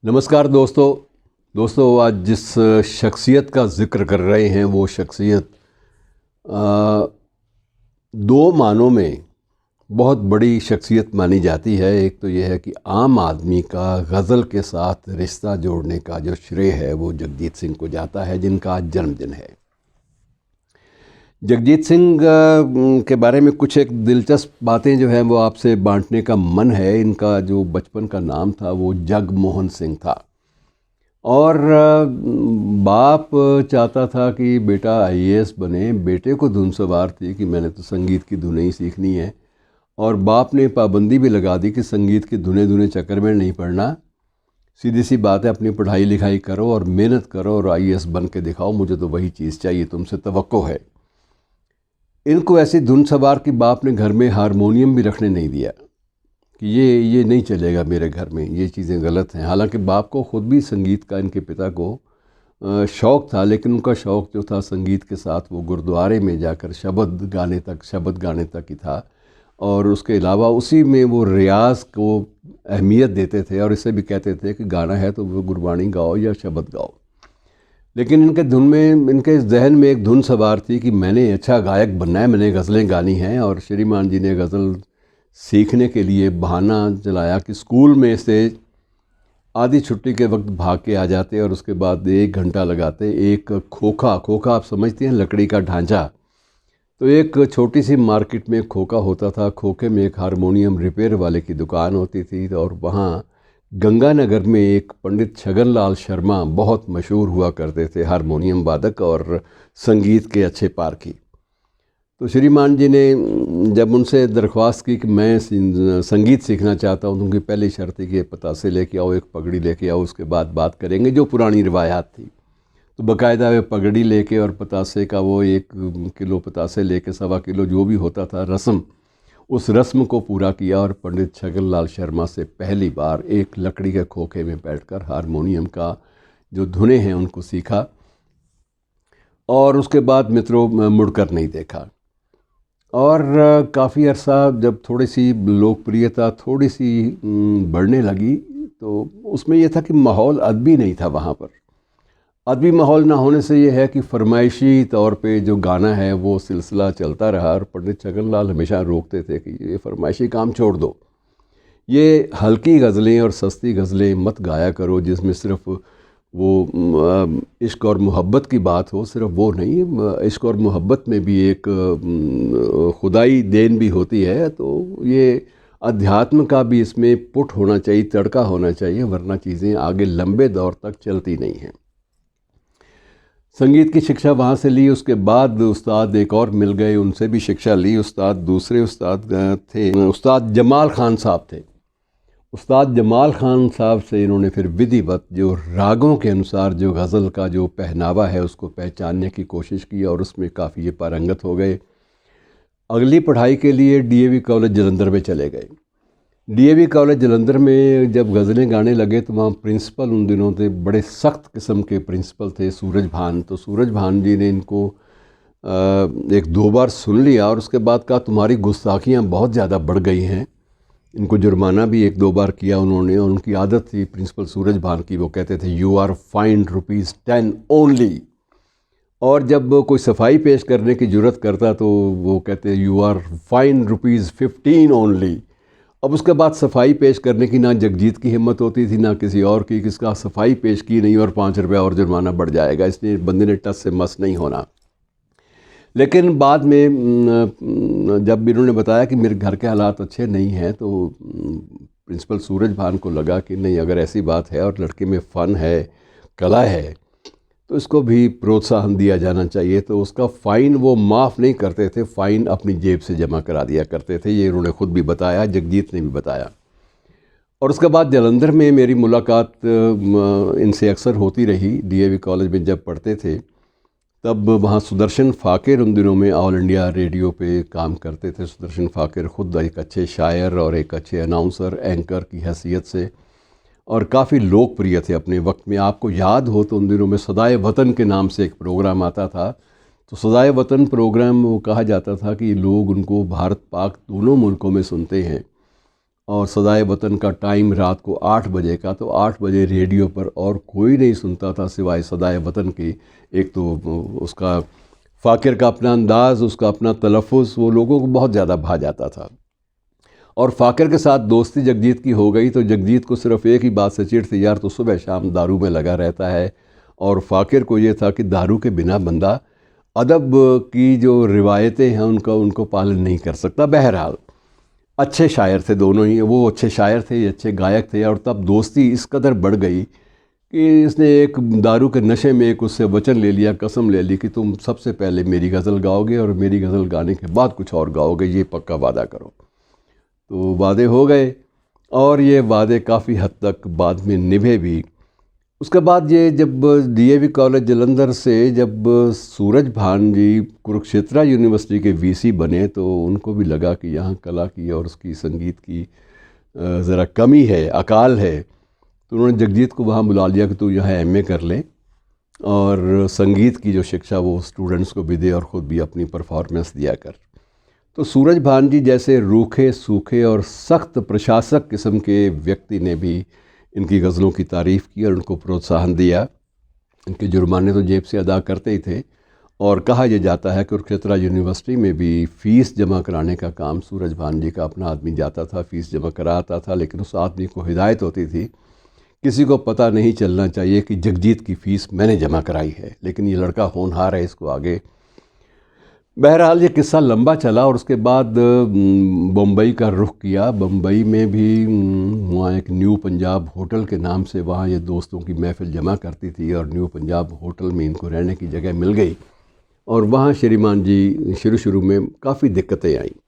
नमस्कार दोस्तों आज जिस शख्सियत का ज़िक्र कर रहे हैं वो शख्सियत अ, दो मानों में बहुत बड़ी शख्सियत मानी जाती है। एक तो ये है कि आम आदमी का गज़ल के साथ रिश्ता जोड़ने का जो श्रेय है वो जगजीत सिंह को जाता है, जिनका आज जन्मदिन है। जगजीत सिंह के बारे में कुछ एक दिलचस्प बातें जो हैं वो आपसे बांटने का मन है। इनका जो बचपन का नाम था वो जगमोहन सिंह था और बाप चाहता था कि बेटा आईएएस बने। बेटे को धुन सवार थी कि मैंने तो संगीत की धुनें ही सीखनी है, और बाप ने पाबंदी भी लगा दी कि संगीत की धुनें चक्कर में नहीं पड़ना, सीधी सी बात है अपनी पढ़ाई लिखाई करो और मेहनत करो और आईएएस बन के दिखाओ, मुझे तो वही चीज़ चाहिए, तुमसे तवक्को है। इनको ऐसी धुन सवार कि बाप ने घर में हारमोनियम भी रखने नहीं दिया कि ये नहीं चलेगा मेरे घर में, ये चीज़ें गलत हैं। हालांकि बाप को ख़ुद भी संगीत का, इनके पिता को शौक़ था, लेकिन उनका शौक़ जो था संगीत के साथ वो गुरुद्वारे में जाकर शब्द गाने तक ही था, और उसके अलावा उसी में वो रियाज़ को अहमियत देते थे और इसे भी कहते थे कि गाना है तो वो गुरबाणी गाओ या शब्द गाओ। लेकिन इनके जहन में एक धुन सवार थी कि मैंने अच्छा गायक बनना है, मैंने गज़लें गानी हैं। और श्रीमान जी ने गज़ल सीखने के लिए बहाना चलाया कि स्कूल में से आधी छुट्टी के वक्त भाग के आ जाते और उसके बाद 1 घंटा लगाते। एक खोखा आप समझते हैं, लकड़ी का ढांचा। तो एक छोटी सी मार्केट में खोखा होता था, खोखे में एक हारमोनियम रिपेयर वाले की दुकान होती थी, और वहाँ गंगानगर में एक पंडित छगनलाल शर्मा बहुत मशहूर हुआ करते थे, हारमोनियम वादक और संगीत के अच्छे पारखी। तो श्रीमान जी ने जब उनसे दरख्वास्त की कि मैं संगीत सीखना चाहता हूँ, तो उनकी पहली शर्त थी कि पतासे लेके आओ, एक पगड़ी लेके आओ, उसके बाद बात करेंगे, जो पुरानी रिवायात थी। तो बाकायदा वे पगड़ी लेके और पतासे का वो 1 किलो पतासे लेके 1.25 किलो जो भी होता था रस्म, उस रस्म को पूरा किया और पंडित छगनलाल शर्मा से पहली बार एक लकड़ी के खोखे में बैठकर हारमोनियम का जो धुनें हैं उनको सीखा, और उसके बाद मित्रों मुड़कर नहीं देखा। और काफ़ी अरसा जब थोड़ी सी लोकप्रियता थोड़ी सी बढ़ने लगी, तो उसमें यह था कि माहौल अदबी नहीं था वहाँ पर। अदबी माहौल ना होने से ये है कि फरमाइशी तौर पे जो गाना है वो सिलसिला चलता रहा, और पंडित छगनलाल हमेशा रोकते थे कि ये फरमाइशी काम छोड़ दो, ये हल्की गज़लें और सस्ती गज़लें मत गाया करो जिसमें सिर्फ़ वो इश्क और मोहब्बत की बात हो। सिर्फ वो नहीं, इश्क और मोहब्बत में भी एक खुदाई देन भी होती है। तो ये अध्यात्म का भी इसमें पुट होना चाहिए, तड़का होना चाहिए, वरना चीज़ें आगे लंबे दौर तक चलती नहीं हैं। संगीत की शिक्षा वहाँ से ली, उसके बाद उस्ताद एक और मिल गए, उनसे भी शिक्षा ली। दूसरे उस्ताद थे, उस्ताद जमाल ख़ान साहब थे। उस्ताद जमाल ख़ान साहब से इन्होंने फिर विधिवत जो रागों के अनुसार जो गज़ल का जो पहनावा है उसको पहचानने की कोशिश की, और उसमें काफ़ी ये पारंगत हो गए। अगली पढ़ाई के लिए डीएवी कॉलेज जालंधर में चले गए। डीएवी कॉलेज जालंधर में जब गज़लें गाने लगे तो वहाँ प्रिंसिपल उन दिनों थे, बड़े सख्त किस्म के प्रिंसिपल थे, सूरज भान। तो सूरज भान जी ने इनको 1-2 बार सुन लिया और उसके बाद कहा तुम्हारी गुस्ताखियाँ बहुत ज़्यादा बढ़ गई हैं। इनको जुर्माना भी 1-2 बार किया उन्होंने, और उनकी आदत थी प्रिंसिपल सूरज भान की, वो कहते थे यू आर फाइंड ₹10 ओनली। और जब कोई सफाई पेश करने की जुर्रत करता तो वो कहते यू आर फाइंड ₹15 ओनली। अब उसके बाद सफाई पेश करने की ना जगजीत की हिम्मत होती थी ना किसी और की, किसका सफाई पेश की नहीं और ₹5 और जुर्माना बढ़ जाएगा, इसलिए बंदे ने टस से मस नहीं होना। लेकिन बाद में जब इन्होंने बताया कि मेरे घर के हालात अच्छे नहीं हैं, तो प्रिंसिपल सूरज भान को लगा कि नहीं, अगर ऐसी बात है और लड़के में फ़न है, कला है, तो इसको भी प्रोत्साहन दिया जाना चाहिए। तो उसका फ़ाइन वो माफ़ नहीं करते थे, फ़ाइन अपनी जेब से जमा करा दिया करते थे। ये इन्होंने ख़ुद भी बताया, जगजीत ने भी बताया। और उसके बाद जालंधर में मेरी मुलाकात इनसे अक्सर होती रही। डीएवी कॉलेज में जब पढ़ते थे तब वहाँ सुदर्शन फ़ाकिर उन दिनों में ऑल इंडिया रेडियो पे काम करते थे। सुदर्शन फ़ाकिर ख़ुद एक अच्छे शायर और एक अच्छे अनाउंसर, एंकर की हैसियत से, और काफ़ी लोकप्रिय थे अपने वक्त में। आपको याद हो तो उन दिनों में सदाए वतन के नाम से एक प्रोग्राम आता था। तो सदाए वतन प्रोग्राम वो कहा जाता था कि लोग उनको भारत पाक दोनों मुल्कों में सुनते हैं, और सदाए वतन का टाइम रात को 8 बजे का, तो 8 बजे रेडियो पर और कोई नहीं सुनता था सिवाय सदाए वतन की। एक तो उसका फ़ाकिर का अपना अंदाज़, उसका अपना तलफ़ुज़ वो लोगों को बहुत ज़्यादा भा जाता था। और फ़ाकिर के साथ दोस्ती जगजीत की हो गई तो जगजीत को सिर्फ़ एक ही बात से चिढ़ थी, यार तो सुबह शाम दारू में लगा रहता है। और फ़ाकिर को ये था कि दारू के बिना बंदा अदब की जो रिवायतें हैं उनको पालन नहीं कर सकता। बहरहाल अच्छे शायर थे दोनों ही, वो अच्छे शायर थे, ये अच्छे गायक थे। और तब दोस्ती इस कदर बढ़ गई कि इसने एक दारू के नशे में एक उससे वचन ले लिया, कसम ले ली कि तुम सबसे पहले मेरी गज़ल गाओगे और मेरी गज़ल गाने के बाद कुछ और गाओगे, ये पक्का वादा करो। तो वादे हो गए और ये वादे काफ़ी हद तक बाद में निभे भी। उसके बाद ये जब डीएवी कॉलेज जलंधर से जब सूरज भान जी कुरुक्षेत्रा यूनिवर्सिटी के वीसी बने तो उनको भी लगा कि यहाँ कला की और उसकी संगीत की ज़रा कमी है, अकाल है। तो उन्होंने जगजीत को वहाँ बुला लिया कि तू यहाँ एमए कर ले और संगीत की जो शिक्षा वो स्टूडेंट्स को भी दे और ख़ुद भी अपनी परफॉर्मेंस दिया कर। तो सूरज भान जी जैसे रूखे सूखे और सख्त प्रशासक किस्म के व्यक्ति ने भी इनकी गज़लों की तारीफ़ की और उनको प्रोत्साहन दिया। इनके जुर्माने तो जेब से अदा करते ही थे। और कहा यह जाता है कि कुरुक्षेत्रा यूनिवर्सिटी में भी फ़ीस जमा कराने का काम सूरज भान जी का अपना आदमी जाता था, फ़ीस जमा कराता था। लेकिन उस आदमी को हिदायत होती थी, किसी को पता नहीं चलना चाहिए कि जगजीत की फ़ीस मैंने जमा कराई है, लेकिन ये लड़का होनहार है, इसको आगे। बहरहाल ये किस्सा लंबा चला और उसके बाद बम्बई का रुख किया। बम्बई में भी वहाँ एक न्यू पंजाब होटल के नाम से वहाँ ये दोस्तों की महफ़िल जमा करती थी और न्यू पंजाब होटल में इनको रहने की जगह मिल गई। और वहाँ श्रीमान जी शुरू में काफ़ी दिक्कतें आईं।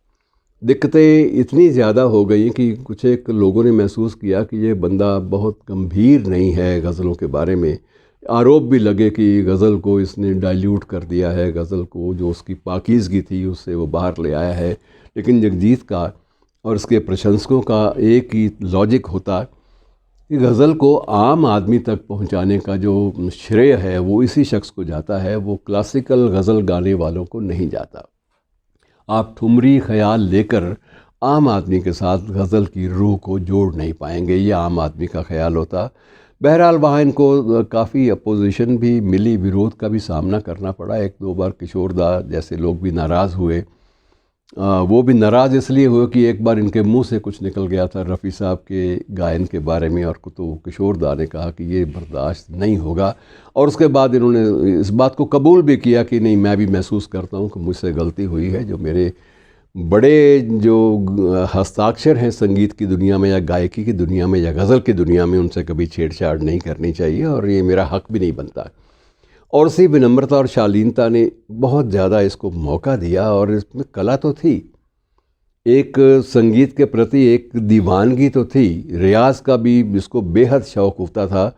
दिक्कतें इतनी ज़्यादा हो गई कि कुछ एक लोगों ने महसूस किया कि ये बंदा बहुत गंभीर नहीं है गज़लों के बारे में। आरोप भी लगे कि गज़ल को इसने डाइल्यूट कर दिया है, गज़ल को जो उसकी पाकीज़गी थी उससे वो बाहर ले आया है। लेकिन जगजीत का और उसके प्रशंसकों का एक ही लॉजिक होता कि गज़ल को आम आदमी तक पहुंचाने का जो श्रेय है वो इसी शख्स को जाता है, वो क्लासिकल गज़ल गाने वालों को नहीं जाता। आप ठुमरी ख्याल लेकर आम आदमी के साथ गज़ल की रूह को जोड़ नहीं पाएंगे, ये आम आदमी का ख्याल होता। बहरहाल वहाँ इनको काफ़ी अपोजिशन भी मिली, विरोध का भी सामना करना पड़ा। एक दो बार किशोर दा जैसे लोग भी नाराज़ हुए। वो भी नाराज़ इसलिए हुए कि एक बार इनके मुंह से कुछ निकल गया था रफ़ी साहब के गायन के बारे में, और तो किशोर दा ने कहा कि ये बर्दाश्त नहीं होगा। और उसके बाद इन्होंने इस बात को कबूल भी किया कि नहीं, मैं भी महसूस करता हूँ कि मुझसे गलती हुई है। जो मेरे बड़े जो हस्ताक्षर हैं संगीत की दुनिया में या गायकी की दुनिया में या गज़ल की दुनिया में, उनसे कभी छेड़छाड़ नहीं करनी चाहिए और ये मेरा हक़ भी नहीं बनता। और उसी विनम्रता और शालीनता ने बहुत ज़्यादा इसको मौका दिया और इसमें कला तो थी, एक संगीत के प्रति एक दीवानगी तो थी, रियाज़ का भी इसको बेहद शौक़ होता था।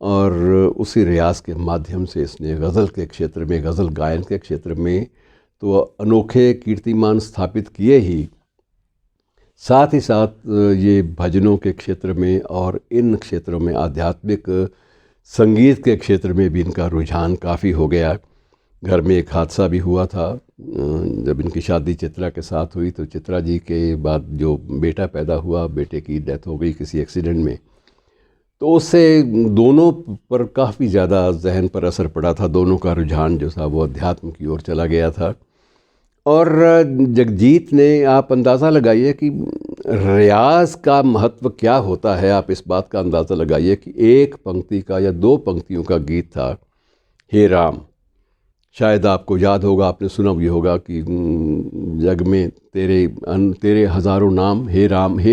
और उसी रियाज़ के माध्यम से इसने गज़ल के क्षेत्र में, गज़ल गायन के क्षेत्र में तो अनोखे कीर्तिमान स्थापित किए ही, साथ ही साथ ये भजनों के क्षेत्र में और इन क्षेत्रों में आध्यात्मिक संगीत के क्षेत्र में भी इनका रुझान काफ़ी हो गया। घर में एक हादसा भी हुआ था जब इनकी शादी चित्रा के साथ हुई, तो चित्रा जी के बाद जो बेटा पैदा हुआ, बेटे की डेथ हो गई किसी एक्सीडेंट में। तो उससे दोनों पर काफ़ी ज़्यादा जहन पर असर पड़ा था, दोनों का रुझान जो था वो अध्यात्म की ओर चला गया था। और जगजीत ने, आप अंदाज़ा लगाइए कि रियाज़ का महत्व क्या होता है। आप इस बात का अंदाज़ा लगाइए कि एक पंक्ति का या दो पंक्तियों का गीत था, हे राम। शायद आपको याद होगा, आपने सुना भी होगा कि जग में तेरे हज़ारों नाम, हे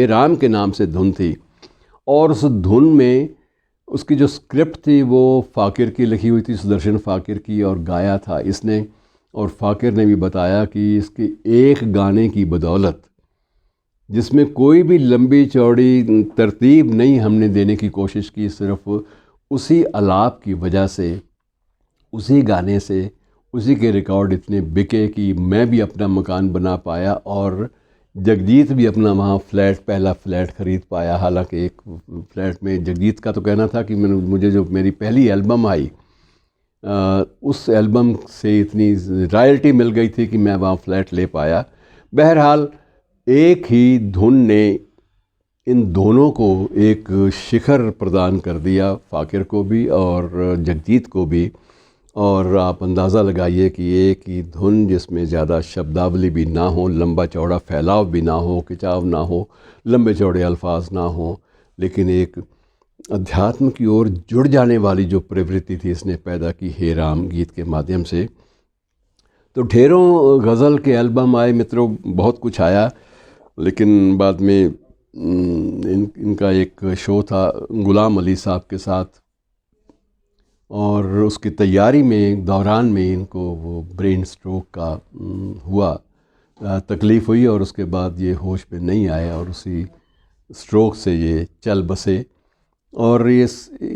राम के नाम से धुन थी। और उस धुन में उसकी जो स्क्रिप्ट थी वो फ़ाकिर की लिखी हुई थी, सुदर्शन फ़ाकिर की, और गाया था इसने। और फ़ाकिर ने भी बताया कि इसके एक गाने की बदौलत, जिसमें कोई भी लंबी चौड़ी तरतीब नहीं हमने देने की कोशिश की, सिर्फ उसी आलाप की वजह से, उसी गाने से, उसी के रिकॉर्ड इतने बिके कि मैं भी अपना मकान बना पाया और जगजीत भी अपना वहाँ पहला फ्लैट ख़रीद पाया। हालांकि एक फ्लैट में जगजीत का तो कहना था कि मुझे जो मेरी पहली एल्बम आई, उस एल्बम से इतनी रॉयल्टी मिल गई थी कि मैं वहाँ फ्लैट ले पाया। बहरहाल एक ही धुन ने इन दोनों को एक शिखर प्रदान कर दिया, फ़ाकिर को भी और जगजीत को भी। और आप अंदाज़ा लगाइए कि एक ही धुन जिसमें ज़्यादा शब्दावली भी ना हो, लंबा चौड़ा फैलाव भी ना हो, खिंचाव ना हो, लंबे चौड़े अल्फाज ना हो, लेकिन एक अध्यात्म की ओर जुड़ जाने वाली जो प्रवृत्ति थी इसने पैदा की हे राम गीत के माध्यम से। तो ढेरों गज़ल के एल्बम आए मित्रों, बहुत कुछ आया, लेकिन बाद में इनका एक शो था ग़ुलाम अली साहब के साथ, और उसकी तैयारी में दौरान में इनको वो ब्रेन स्ट्रोक का हुआ, तकलीफ़ हुई, और उसके बाद ये होश में नहीं आए और उसी स्ट्रोक से ये चल बसे। और ये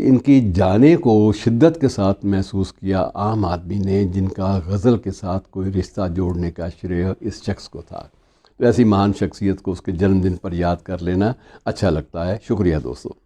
इनकी जाने को शिद्दत के साथ महसूस किया आम आदमी ने, जिनका गज़ल के साथ कोई रिश्ता जोड़ने का श्रेय इस शख्स को था। तो ऐसी महान शख्सियत को उसके जन्मदिन पर याद कर लेना अच्छा लगता है। शुक्रिया दोस्तों।